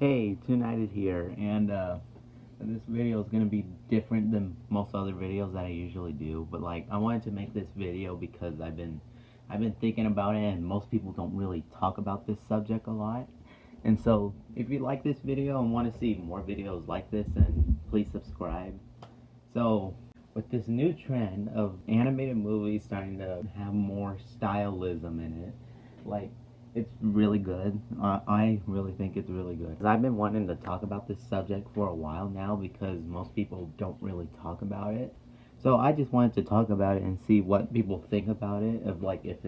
Hey, Tonighted here, and this video is gonna be different than most other videos that I usually do. But like, I wanted to make this video because I've been thinking about it, and most people don't really talk about this subject a lot. And so, if you like this video and want to see more videos like this, then please subscribe. So, with this new trend of animated movies starting to have more stylism in it, like, it's really good. I really think it's really good. I've been wanting to talk about this subject for a while now because most people don't really talk about it. So I just wanted to talk about it and see what people think about it, of like if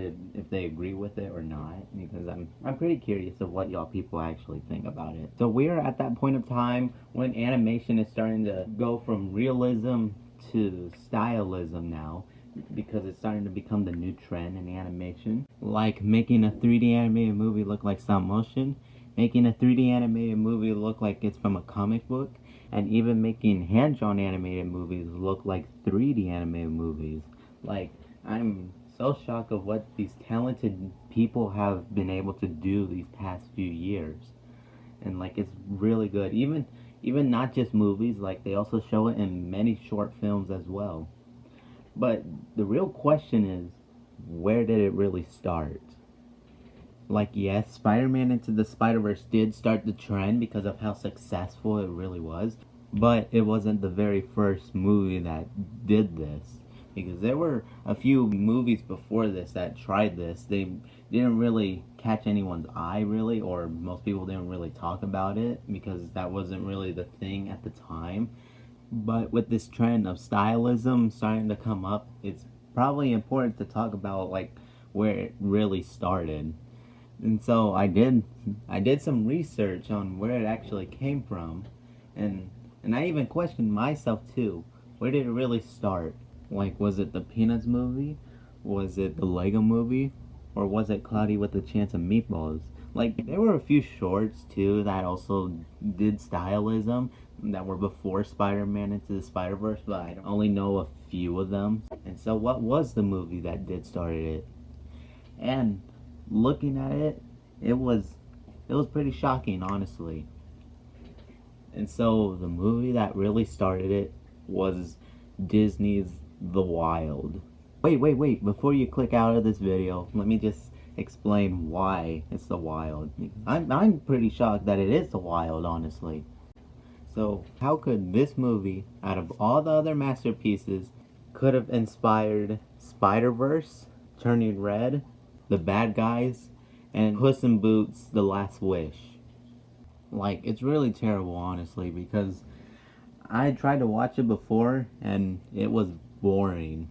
they agree with it or not, because I'm pretty curious of what y'all people actually think about it. So we're at that point of time when animation is starting to go from realism to stylism now, because it's starting to become the new trend in animation. Like making a 3D animated movie look like stop motion, making a 3D animated movie look like it's from a comic book, and even making hand-drawn animated movies look like 3D animated movies. Like, I'm so shocked of what these talented people have been able to do these past few years. And like, it's really good. Even not just movies, like they also show it in many short films as well. But the real question is, where did it really start? Like, yes, Spider-Man Into the Spider-Verse did start the trend because of how successful it really was, but it wasn't the very first movie that did this. Because there were a few movies before this that tried this. They didn't really catch anyone's eye, really, or most people didn't really talk about it because that wasn't really the thing at the time. But with this trend of stylism starting to come up, it's probably important to talk about like where it really started. And so I did some research on where it actually came from, and I even questioned myself too. Where did it really start? Like, was it the Peanuts movie? Was it the Lego movie? Or was it Cloudy with a Chance of Meatballs? Like, there were a few shorts too that also did stylism that were before Spider-Man Into the Spider-Verse, but I only know a few of them. And so what was the movie that did started it? And looking at it, it was pretty shocking, honestly. And so the movie that really started it was Disney's The Wild. Wait, before you click out of this video, let me just explain why it's The Wild. I'm pretty shocked that it is The Wild, honestly. So, how could this movie, out of all the other masterpieces, could have inspired Spider-Verse, Turning Red, The Bad Guys, and Puss in Boots: The Last Wish? Like, it's really terrible, honestly, because I tried to watch it before and it was boring.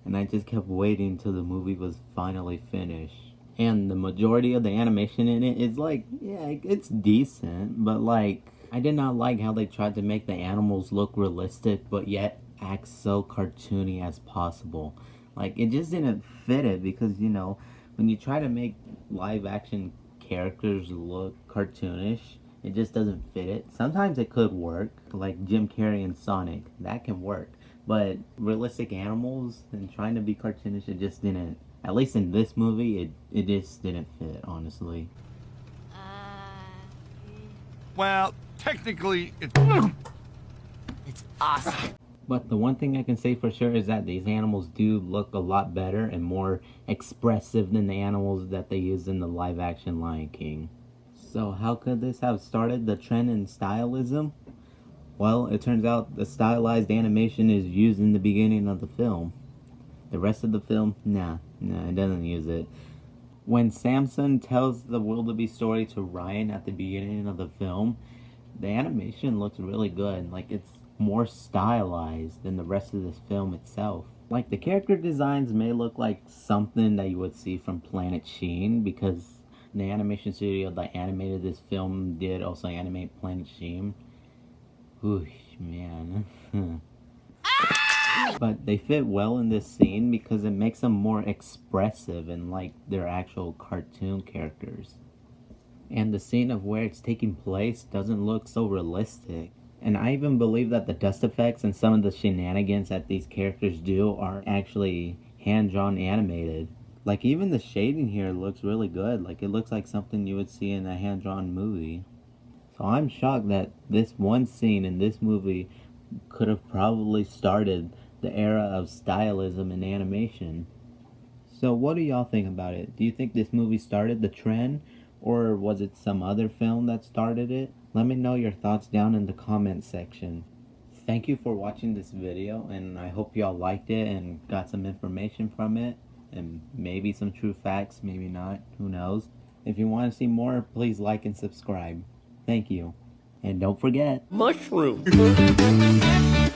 And I just kept waiting till the movie was finally finished. And the majority of the animation in it is like, yeah, it's decent, but like, I did not like how they tried to make the animals look realistic, but yet act so cartoony as possible. Like, it just didn't fit it because, when you try to make live action characters look cartoonish, it just doesn't fit it. Sometimes it could work, like Jim Carrey and Sonic. That can work. But realistic animals and trying to be cartoonish, it just didn't. At least in this movie, it just didn't fit, honestly. Well, technically, it's awesome. But the one thing I can say for sure is that these animals do look a lot better and more expressive than the animals that they used in the live action Lion King. So how could this have started the trend in stylism? Well, it turns out the stylized animation is used in the beginning of the film. The rest of the film, nah, it doesn't use it. When Samson tells the wildebeest story to Ryan at the beginning of the film, the animation looks really good. Like, it's more stylized than the rest of this film itself. Like, the character designs may look like something that you would see from Planet Sheen, because the animation studio that animated this film did also animate Planet Sheen. Whoosh, man. But they fit well in this scene because it makes them more expressive and like their actual cartoon characters. And the scene of where it's taking place doesn't look so realistic. And I even believe that the dust effects and some of the shenanigans that these characters do are actually hand-drawn animated. Like, even the shading here looks really good. Like, it looks like something you would see in a hand-drawn movie. So I'm shocked that this one scene in this movie could have probably started the era of stylism in animation. So what do y'all think about it? Do you think this movie started the trend, or was it some other film that started it? Let me know your thoughts down in the comments section. Thank you for watching this video, and I hope y'all liked it and got some information from it, and maybe some true facts, maybe not, who knows. If you want to see more, please like and subscribe. Thank you. And don't forget, Mushroom.